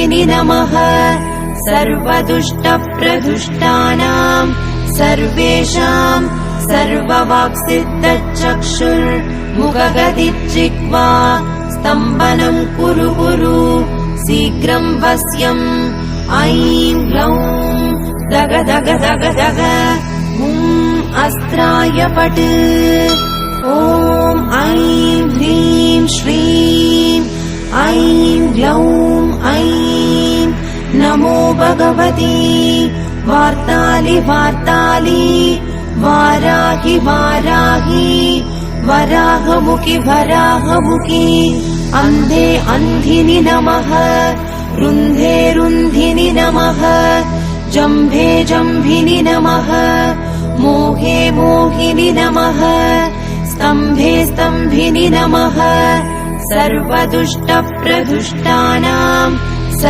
सर्वदुष्टदुष्टिनि नमः सर्वदुष्टप्रदुष्टानां सर्वेषां सर्ववाक्सिद्धचक्षुर्मुखगदिज्जिह्वा स्तम्भनं कुरु कुरु शीघ्रं वश्यम् ऐं ग्लौं दग दग दग दग अस्त्राय पट् ॐ ऐं ह्रीं श्रीं ऐं ग्लौं ऐं नमो भगवती वार्तालि वार्तालि वाराहि वाराहि वराहमुखि वराहमुखि अन्धे अन्धिनि नमः रुन्धे रुन्धिनि नमः जम्भे जम्भिनि नमः मोहे मोहिनि नमः स्तम्भे स्तम्भिनि नमः सर्वदुष्टप्रदुष्टानां